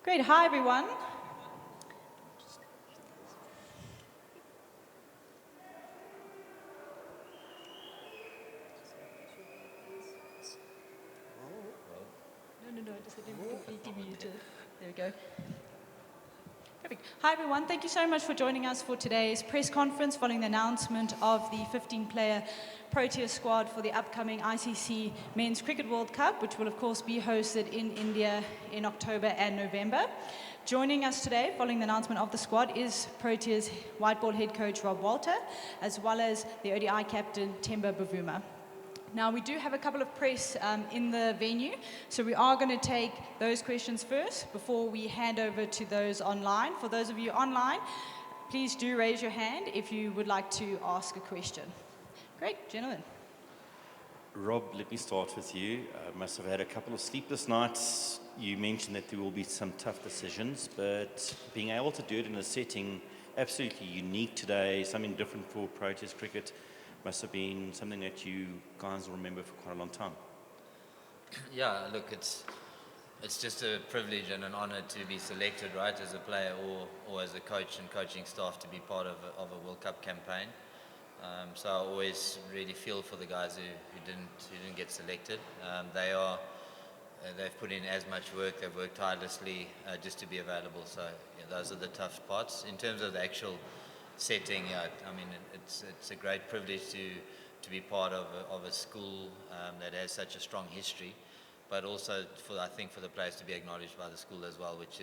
Great. Hi, everyone. No, just completely muted. There we go. Perfect. Hi, everyone. Thank you so much for joining us for today's press conference following the announcement of the 15-player Proteas squad for the upcoming ICC Men's Cricket World Cup, which will, of course, be hosted in India in October and November. Joining us today, following the announcement of the squad, is Proteas White-ball head coach Rob Walter, as well as the ODI captain Temba Bavuma. Now, we do have a couple of press in the venue, so we are going to take those questions first before we hand over to those online. For those of you online, please do raise your hand if you would like to ask a question. Great, gentlemen. Rob, let me start with you. Must have had a couple of sleepless nights. You mentioned that there will be some tough decisions, but being able to do it in a setting absolutely unique today, something different for Proteas cricket, must have been something that you guys will remember for quite a long time. Yeah, look, it's just a privilege and an honour to be selected, right, as a player or as a coach and coaching staff to be part of a World Cup campaign. So I always really feel for the guys who didn't get selected. They've put in as much work. They've worked tirelessly just to be available. So yeah, those are the tough parts. In terms of the actual setting, yeah, I mean, it's a great privilege to be part of a school that has such a strong history, but also I think for the players to be acknowledged by the school as well, which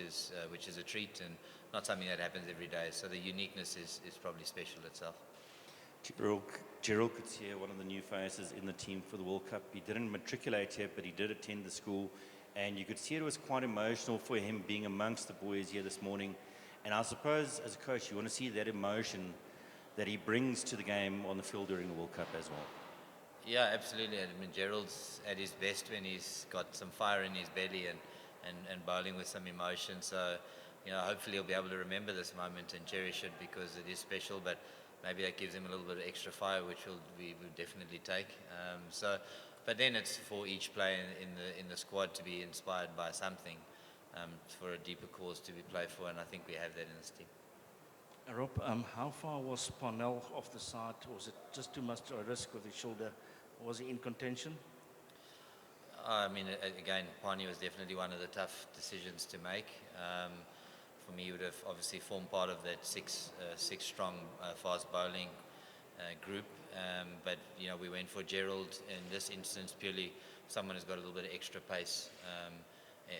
is a treat and not something that happens every day. So the uniqueness is probably special itself. Gerald Coetzee, one of the new faces in the team for the World Cup. He didn't matriculate here, but he did attend the school, and you could see it was quite emotional for him being amongst the boys here this morning. And I suppose, as a coach, you want to see that emotion that he brings to the game on the field during the World Cup as well. Yeah, absolutely. I mean, Gerald's at his best when he's got some fire in his belly and bowling with some emotion. So, you know, hopefully he'll be able to remember this moment and cherish it because it is special. But maybe that gives him a little bit of extra fire, which we will definitely take. But then it's for each player in the squad to be inspired by something. For a deeper cause to be played for, and I think we have that in this team. Rob, how far was Parnell off the side? Was it just too much a risk with his shoulder? Was he in contention? I mean, again, Parney was definitely one of the tough decisions to make. For me, he would have obviously formed part of that six-strong fast bowling group. But, you know, we went for Gerald in this instance purely someone who's got a little bit of extra pace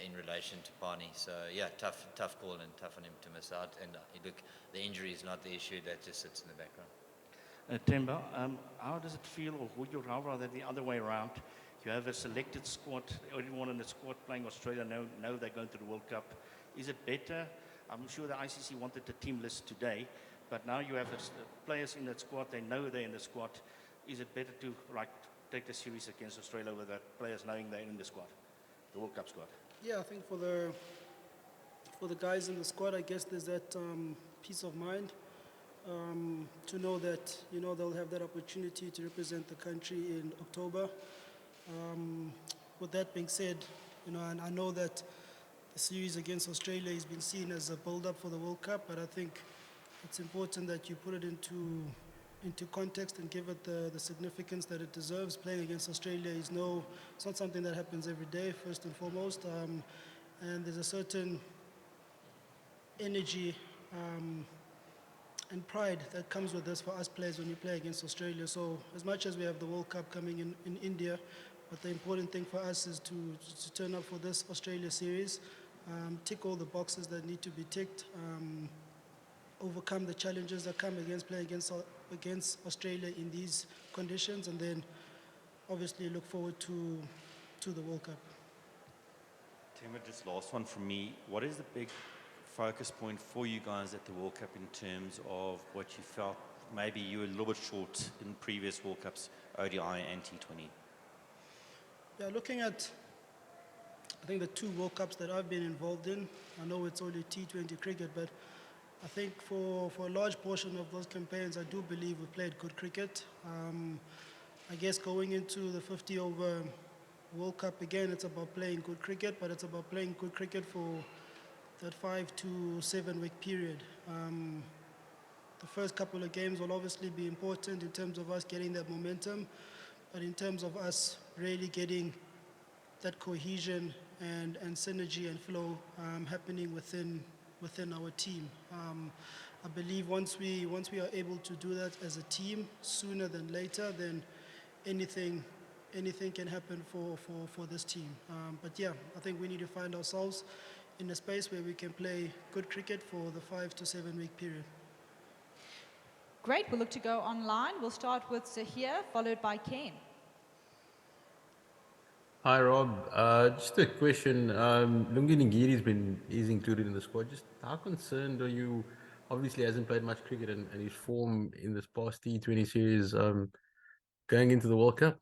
in relation to Parney. So, yeah, tough call and tough on him to miss out. And look, the injury is not the issue, that just sits in the background. Temba, how does it feel, or would you rather the other way around? You have a selected squad, everyone in the squad playing Australia know they're going to the World Cup. Is it better? I'm sure the ICC wanted the team list today, but now you have players in that squad, they know they're in the squad. Is it better to take the series against Australia with the players knowing they're in the squad, the World Cup squad? Yeah, I think for the guys in the squad, I guess there's that peace of mind to know that, you know, they'll have that opportunity to represent the country in October. With that being said, you know, and I know that the series against Australia has been seen as a build-up for the World Cup, but I think it's important that you put it into context and give it the significance that it deserves. Playing against Australia it's not something that happens every day, first and foremost. And there's a certain energy and pride that comes with this for us players when you play against Australia. So as much as we have the World Cup coming in India, but the important thing for us is to turn up for this Australia series, tick all the boxes that need to be ticked, overcome the challenges that come playing against Australia in these conditions, and then obviously look forward to the World Cup. Temba, just last one from me. What is the big focus point for you guys at the World Cup in terms of what you felt maybe you were a little bit short in previous World Cups, ODI and T20? Yeah, looking at, I think, the two World Cups that I've been involved in, I know it's only T20 cricket, but I think for a large portion of those campaigns, I do believe we played good cricket. I guess going into the 50-over World Cup again, it's about playing good cricket, but it's about playing good cricket for that 5 to 7 week period. The first couple of games will obviously be important in terms of us getting that momentum, but in terms of us really getting that cohesion and synergy and flow happening within our team. I believe once we are able to do that as a team sooner than later, then anything can happen for this team. But yeah, I think we need to find ourselves in a space where we can play good cricket for the 5 to 7 week period. Great, we'll look to go online. We'll start with Zahir, followed by Ken. Hi Rob, just a question. Lungi Ngiri is included in the squad. Just how concerned are you? Obviously, hasn't played much cricket, and his form in this past T20 series, going into the World Cup.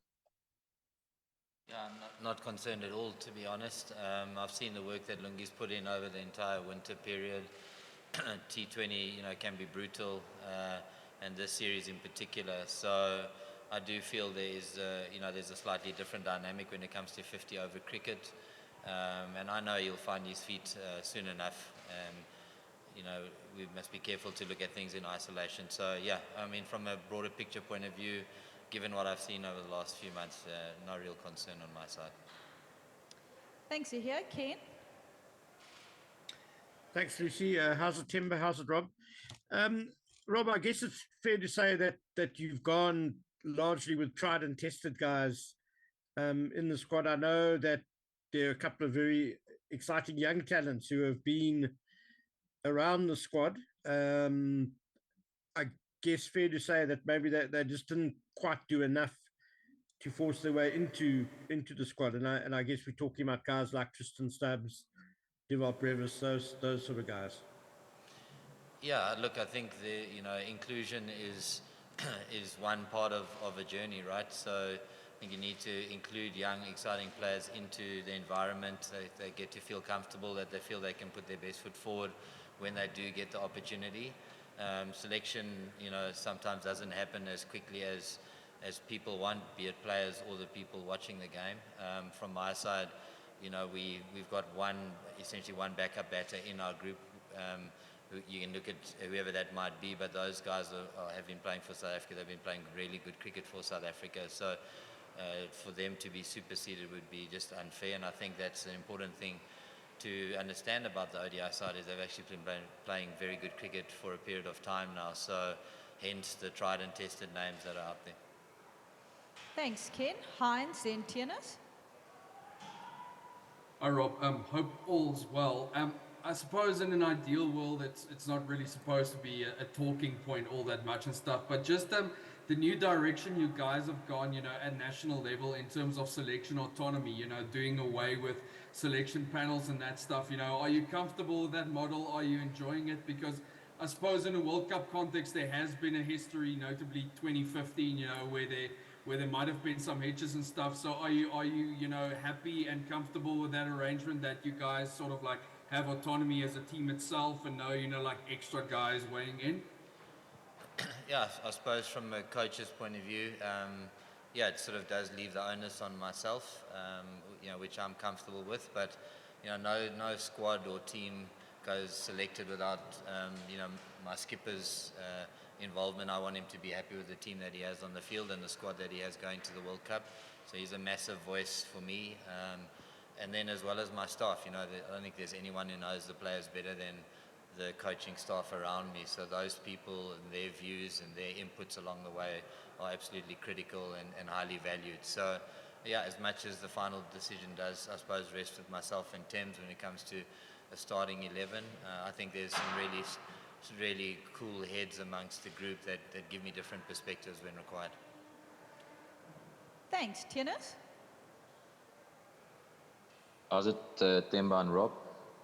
Yeah, I'm not concerned at all, to be honest. I've seen the work that Lungi's put in over the entire winter period. T20, can be brutal, and this series in particular. So I do feel there's a slightly different dynamic when it comes to 50 over cricket, and I know he'll find his feet soon enough. We must be careful to look at things in isolation. So yeah, I mean, from a broader picture point of view, given what I've seen over the last few months, no real concern on my side. Thanks, Zahir. Ken? Thanks, Lucy. How's it, Temba? How's it, Rob? Rob, I guess it's fair to say that you've gone largely with tried and tested guys in the squad. I know that there are a couple of very exciting young talents who have been around the squad. I guess fair to say that maybe they just didn't quite do enough to force their way into the squad. And I guess we're talking about guys like Tristan Stubbs, Deval Brevis, those sort of guys. Yeah, look, I think the inclusion is one part of a journey, right? So I think you need to include young, exciting players into the environment. They get to feel comfortable, that they feel they can put their best foot forward when they do get the opportunity. Selection, sometimes doesn't happen as quickly as people want, be it players or the people watching the game. From my side, we've got essentially one backup batter in our group. You can look at whoever that might be, but those guys have been playing for South Africa. They've been playing really good cricket for South Africa. So for them to be superseded would be just unfair, and I think that's an important thing to understand about the ODI side, is they've actually been playing very good cricket for a period of time now. So hence the tried and tested names that are out there. Thanks, Ken. Heinz, then Tienes. Hi Rob, hope all's well. I suppose in an ideal world it's not really supposed to be a talking point all that much and stuff, but just the new direction you guys have gone, at national level in terms of selection autonomy, doing away with selection panels and that stuff, are you comfortable with that model? Are you enjoying it? Because I suppose in a World Cup context there has been a history, notably 2015, where there might have been some hitches and stuff. So are you happy and comfortable with that arrangement, that you guys sort of like have autonomy as a team itself and no like extra guys weighing in? Yeah, I suppose from a coach's point of view, it sort of does leave the onus on myself, which I'm comfortable with. But no squad or team goes selected without my skipper's involvement. I want him to be happy with the team that he has on the field and the squad that he has going to the World Cup. So he's a massive voice for me, and then as well as my staff. I don't think there's anyone who knows the players better than the coaching staff around me. So those people and their views and their inputs along the way are absolutely critical and highly valued. So yeah, as much as the final decision does, I suppose, rest with myself and Thames when it comes to a starting 11, I think there's some really cool heads amongst the group that give me different perspectives when required. Thanks, Tienes. How's it, Temba and Rob?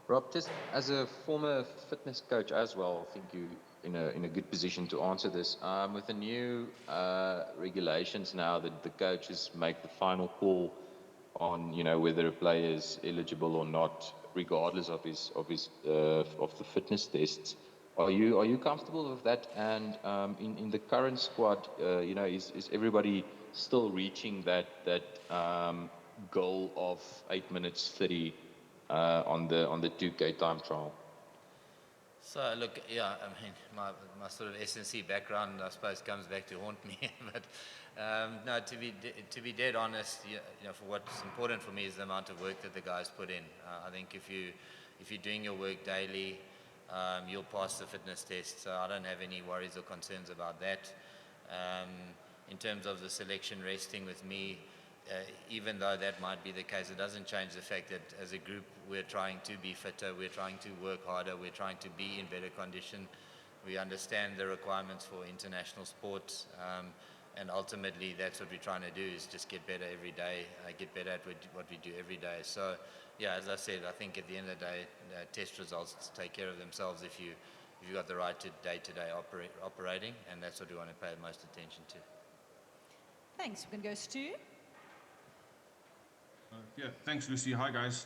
Rob, just as a former fitness coach as well, I think you in a good position to answer this. With the new regulations now, that the coaches make the final call on whether a player is eligible or not, regardless of the fitness tests. Are you comfortable with that? And in the current squad, is everybody still reaching that goal of 8 minutes 30 on the 2K time trial? So look, yeah, I mean, my sort of SNC background, I suppose, comes back to haunt me. But no, to be dead honest, you know, for what's important for me is the amount of work that the guys put in. I think if you're doing your work daily, you'll pass the fitness test. So I don't have any worries or concerns about that. Um, in terms of the selection resting with me, even though that might be the case, it doesn't change the fact that as a group we're trying to be fitter, we're trying to work harder, we're trying to be in better condition. We understand the requirements for international sports, and ultimately that's what we're trying to do, is just get better every day, get better at what we do every day. So yeah, as I said, I think at the end of the day, test results take care of themselves if you've got the right to day-to-day operating, and that's what we want to pay the most attention to. Thanks. We're going to go Stu. Yeah, thanks, Lucy. Hi, guys.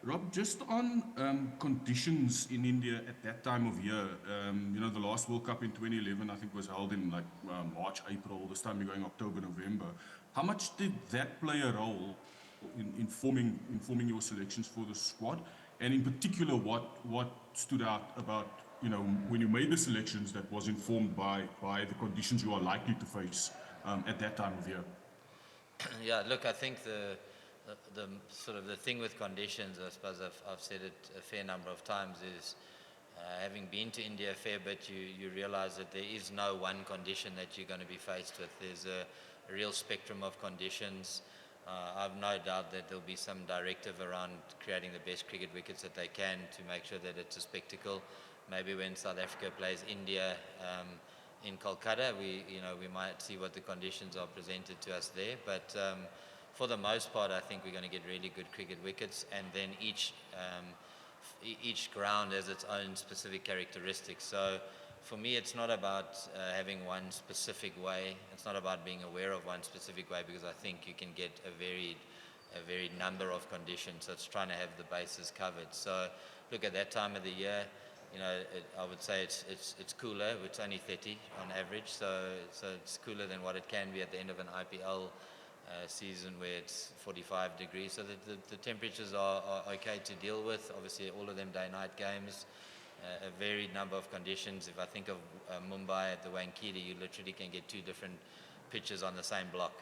Rob, just on conditions in India at that time of year, you know, the last World Cup in 2011, I think, was held in like March, April. This time you're going October, November. How much did that play a role in forming your selections for the squad? And in particular, what stood out about, you know, when you made the selections that was informed by the conditions you are likely to face at that time of year? Yeah, look, I think the sort of the thing with conditions, I suppose I've said it a fair number of times, is having been to India a fair bit, you realize that there is no one condition that you're going to be faced with. There's a real spectrum of conditions. I've no doubt that there'll be some directive around creating the best cricket wickets that they can to make sure that it's a spectacle. Maybe when South Africa plays India in Kolkata, we might see what the conditions are presented to us there. But for the most part, I think we're going to get really good cricket wickets, and then each ground has its own specific characteristics. So for me, it's not about having one specific way. It's not about being aware of one specific way, because I think you can get a varied number of conditions. So it's trying to have the bases covered. So look, at that time of the year, you know, I would say it's cooler. It's only 30 on average, so it's cooler than what it can be at the end of an IPL season where it's 45 degrees. So the temperatures are okay to deal with. Obviously, all of them day-night games, a varied number of conditions. If I think of Mumbai at the Wankhede, you literally can get two different pitches on the same block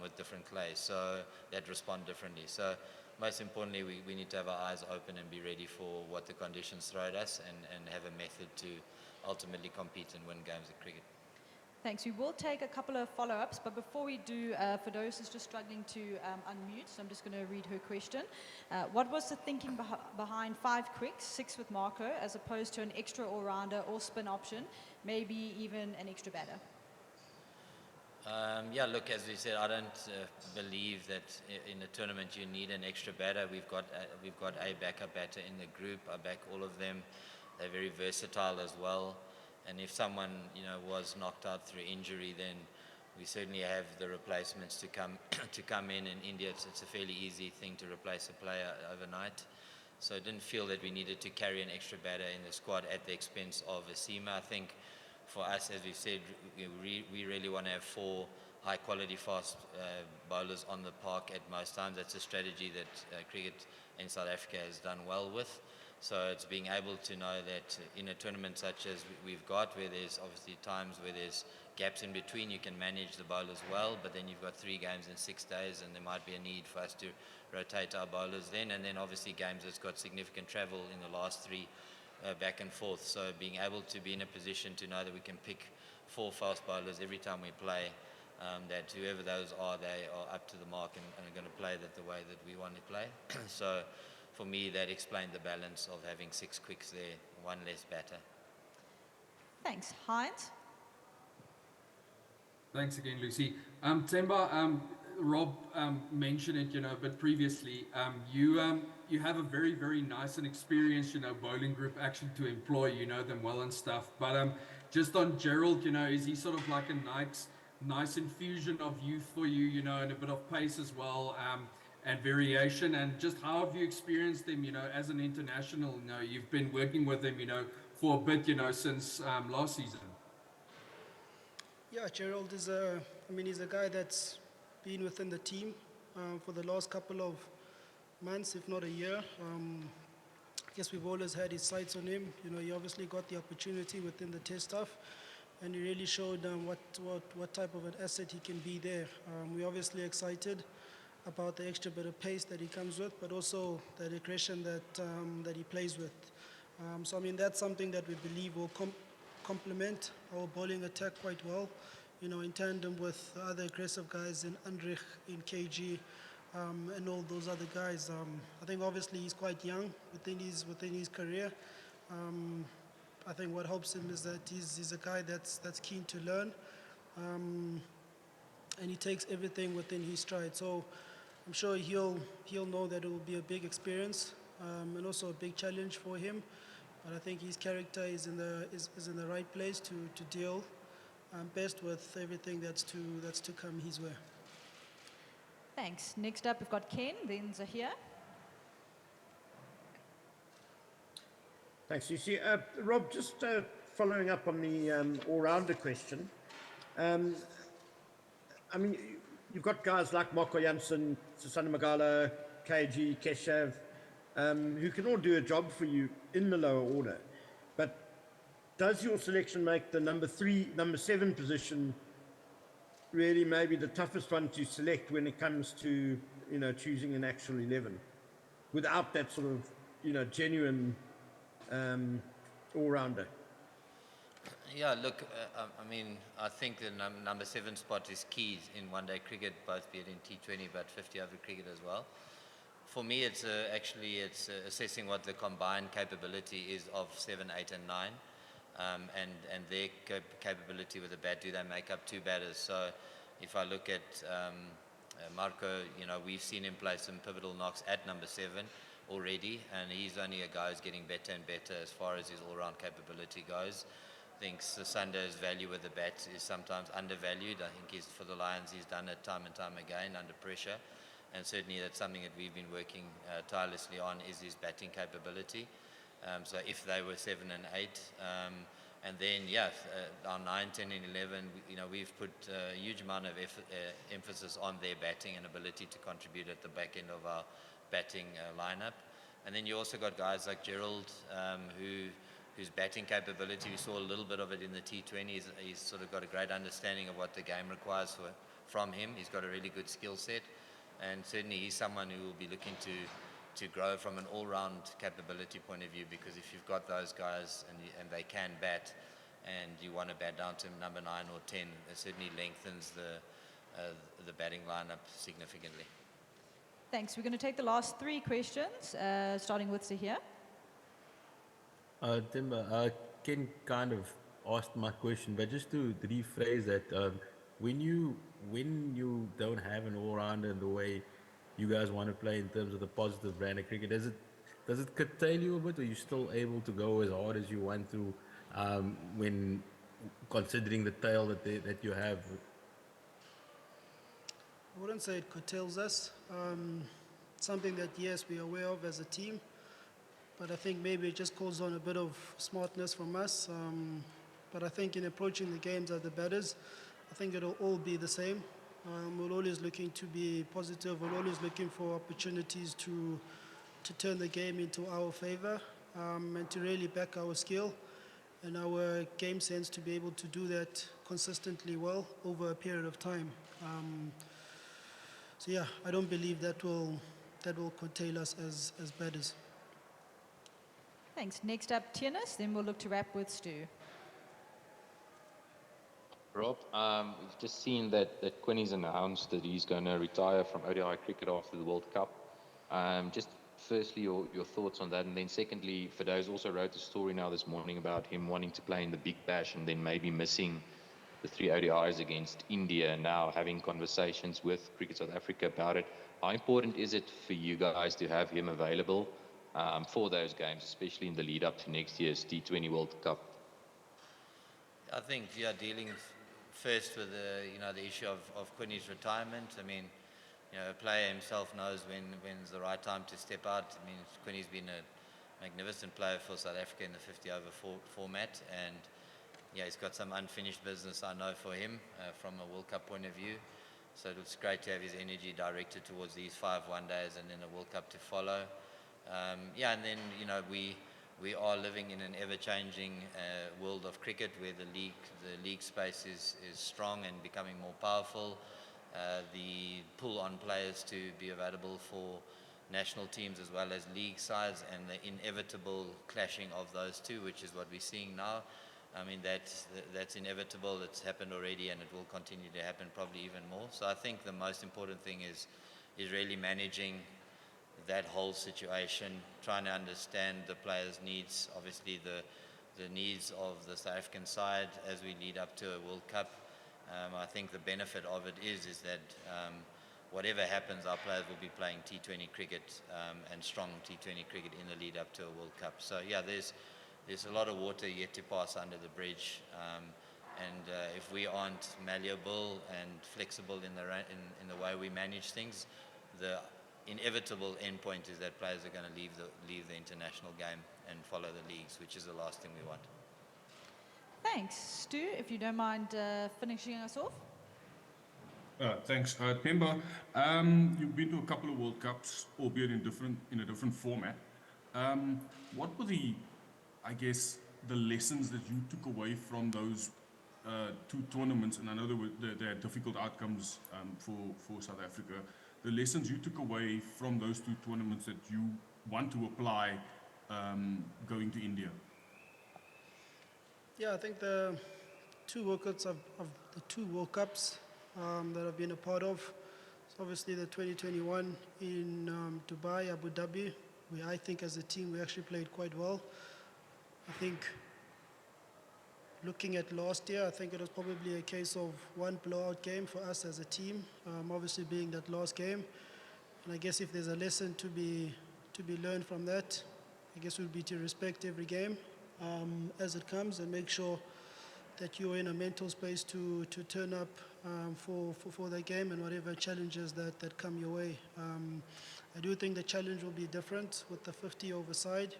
with different clays, so that respond differently. So most importantly, we need to have our eyes open and be ready for what the conditions throw at us, and have a method to ultimately compete and win games of cricket. Thanks. We will take a couple of follow-ups, but before we do, Firdous is just struggling to unmute, so I'm just going to read her question. What was the thinking behind 5 quicks, 6 with Marco, as opposed to an extra all-rounder or spin option, maybe even an extra batter? Yeah, look, as we said, I don't believe that in a tournament you need an extra batter. We've got a backup batter in the group. I back all of them. They're very versatile as well. And if someone, you know, was knocked out through injury, then we certainly have the replacements to come in. In India, it's a fairly easy thing to replace a player overnight. So I didn't feel that we needed to carry an extra batter in the squad at the expense of Asima. I think for us, as we said, we really want to have 4 high-quality fast bowlers on the park at most times. That's a strategy that cricket in South Africa has done well with. So it's being able to know that in a tournament such as we've got, where there's obviously times where there's gaps in between, you can manage the bowlers well, but then you've got 3 games in 6 days, and there might be a need for us to rotate our bowlers then. And then obviously games that's got significant travel in the last 3 back and forth. So being able to be in a position to know that we can pick 4 fast bowlers every time we play, that whoever those are, they are up to the mark and are going to play that the way that we want to play. So for me, that explained the balance of having 6 quicks there, 1 less batter. Thanks. Heinz? Thanks again, Lucy. Temba, Rob mentioned it, you know, but previously, you have a very, very nice and experienced, you know, bowling group actually to employ. You know them well and stuff. But just on Gerald, you know, is he sort of like a nice infusion of youth for you, you know, and a bit of pace as well, and variation? And just how have you experienced them, you know, as an international? You know, you've been working with them, you know, for a bit, you know, since last season. Yeah, Gerald is he's a guy that's been within the team for the last couple of months, if not a year. guess we've always had his sights on him. You know, he obviously got the opportunity within the test stuff, and he really showed what type of an asset he can be there. We're obviously excited about the extra bit of pace that he comes with, but also the aggression that he plays with. So I mean, that's something that we believe will complement our bowling attack quite well. You know, in tandem with other aggressive guys in Andrich, in KG, and all those other guys. I think obviously he's quite young within his career. I think what helps him is that he's a guy that's keen to learn, and he takes everything within his stride. So I'm sure he'll know that it will be a big experience, and also a big challenge for him. But I think his character is in the right place to deal best with everything that's to come his way. Thanks. Next up, we've got Ken, then Zahir. Thanks, Lucy. Rob, just following up on the all-rounder question. I mean, you've got guys like Marco Janssen, Susanna Magala, KG, Keshav, who can all do a job for you in the lower order. But does your selection make the number 7 position really maybe the toughest one to select when it comes to, you know, choosing an actual 11 without that sort of, you know, genuine all-rounder? Yeah, look, I mean, I think the number 7 spot is key in one-day cricket, both be it in T20 but 50-over cricket as well. For me, it's actually assessing what the combined capability is of 7, 8, and 9, and their capability with the bat. Do they make up 2 batters? So, if I look at Marco, you know, we've seen him play some pivotal knocks at number 7 already, and he's only a guy who's getting better and better as far as his all-round capability goes. I think Sunder's value with the bat is sometimes undervalued. I think for the Lions, he's done it time and time again under pressure. And certainly that's something that we've been working tirelessly on, is his batting capability. So if they were 7 and 8, and then, our 9, 10 and 11, you know, we've put a huge amount of emphasis on their batting and ability to contribute at the back end of our batting lineup. And then you also got guys like Gerald, whose batting capability, we saw a little bit of it in the T20. He's sort of got a great understanding of what the game requires from him. He's got a really good skill set, and certainly he's someone who will be looking to grow from an all-round capability point of view, because if you've got those guys and they can bat, and you want to bat down to number 9 or 10, it certainly lengthens the batting lineup significantly. Thanks. We're going to take the last 3 questions, starting with Zahir. Temba, Ken kind of asked my question, but just to rephrase that, when you don't have an all-rounder in the way you guys want to play in terms of the positive brand of cricket, does it curtail you a bit, or are you still able to go as hard as you want to when considering the tail that you have? I wouldn't say it curtails us. Something that, yes, we're aware of as a team, but I think maybe it just calls on a bit of smartness from us. But I think in approaching the games as the batters, I think it'll all be the same. We're always looking to be positive. We're always looking for opportunities to turn the game into our favor, and to really back our skill and our game sense to be able to do that consistently well over a period of time. So yeah, I don't believe that will curtail us as batters. Thanks. Next up, Tienis, then we'll look to wrap with Stu. Rob, we've just seen that Quinny's announced that he's going to retire from ODI cricket after the World Cup. Just firstly, your thoughts on that, and then secondly, Fido's also wrote a story now this morning about him wanting to play in the Big Bash and then maybe missing the 3 ODIs against India, and now having conversations with Cricket South Africa about it. How important is it for you guys to have him available for those games, especially in the lead up to next year's T20 World Cup? I think, dealing first with the issue of Quinny's retirement. I mean, a player himself knows when's the right time to step out. I mean, Quinny's been a magnificent player for South Africa in the 50-over format, and he's got some unfinished business, I know, for him from a World Cup point of view. So it's great to have his energy directed towards these 5 one-days and then a World Cup to follow. Yeah, and then we are living in an ever-changing world of cricket where the league space is strong and becoming more powerful. The pull on players to be available for national teams as well as league sides, and the inevitable clashing of those two, which is what we're seeing now. I mean, that's inevitable. It's happened already, and it will continue to happen, probably even more. So I think the most important thing is really managing that whole situation, trying to understand the players' needs, obviously the needs of the South African side as we lead up to a World Cup. I think the benefit of it is that whatever happens, our players will be playing T20 cricket and strong T20 cricket in the lead up to a World Cup. So yeah, there's a lot of water yet to pass under the bridge, and if we aren't malleable and flexible in the way we manage things, the inevitable endpoint is that players are going to leave the international game and follow the leagues, which is the last thing we want. Thanks. Stu, if you don't mind finishing us off. Thanks, Temba. You've been to a couple of World Cups, albeit in a different format. What were the lessons that you took away from those two tournaments? And I know there are difficult outcomes for South Africa. The lessons you took away from those two tournaments that you want to apply going to India? Yeah, I think the two World Cups that I've been a part of, so obviously the 2021 in Dubai, Abu Dhabi, where I think as a team we actually played quite well. I think looking at last year, I think it was probably a case of one blowout game for us as a team, obviously being that last game. And I guess if there's a lesson to be learned from that, I guess would be to respect every game as it comes and make sure that you're in a mental space to turn up for that game and whatever challenges that come your way. I do think the challenge will be different with the 50 over side,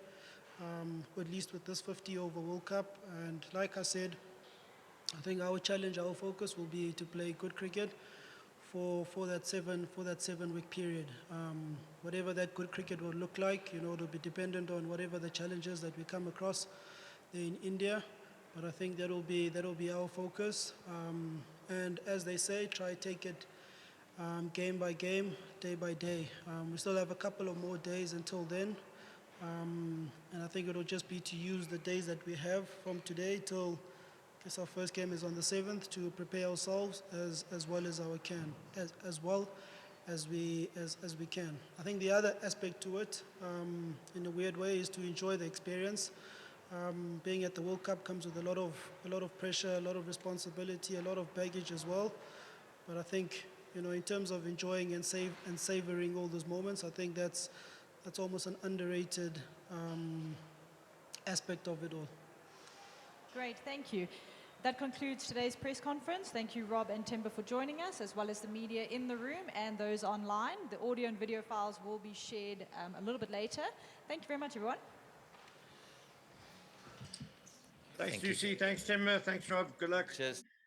or at least with this 50 over World Cup. And like I said, I think our challenge, our focus will be to play good cricket for that 7-week period. Whatever that good cricket will look like, it'll be dependent on whatever the challenges that we come across there in India. But I think that'll be our focus. And as they say, try take it game by game, day by day. We still have a couple of more days until then. And I think it'll just be to use the days that we have from today till, I guess our first game is on the 7th, to prepare ourselves as well as we can. I think the other aspect to it, in a weird way, is to enjoy the experience. Being at the World Cup comes with a lot of pressure, a lot of responsibility, a lot of baggage as well. But I think, in terms of enjoying and savoring all those moments, I think that's almost an underrated aspect of it all. Great, thank you. That concludes today's press conference. Thank you, Rob and Temba, for joining us, as well as the media in the room and those online. The audio and video files will be shared a little bit later. Thank you very much, everyone. Thanks, Lucy. Thanks, Temba. Thanks, Rob. Good luck. Cheers.